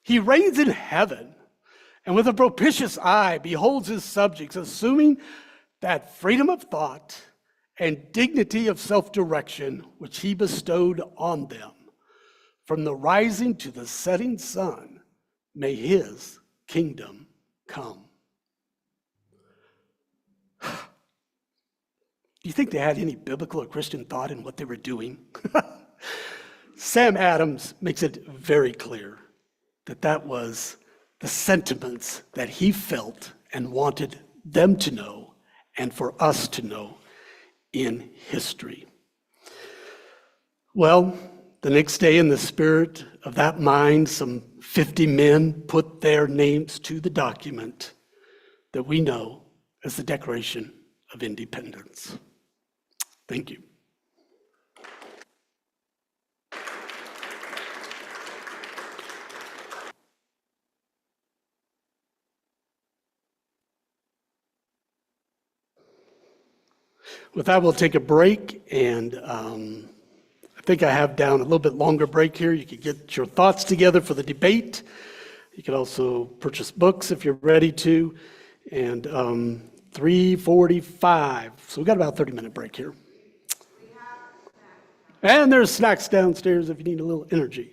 He reigns in heaven, and with a propitious eye beholds his subjects, assuming that freedom of thought and dignity of self-direction which he bestowed on them. From the rising to the setting sun, may his kingdom come." Do you think they had any biblical or Christian thought in what they were doing? Sam Adams makes it very clear that that was the sentiments that he felt and wanted them to know and for us to know in history. Well, the next day, in the spirit of that mind, some 50 men put their names to the document that we know as the Declaration of Independence. Thank you. With that, we'll take a break, and I think I have down a little bit longer break here. You can get your thoughts together for the debate. You can also purchase books if you're ready to, and 3:45. So we've got about a 30-minute break here. And there's snacks downstairs if you need a little energy.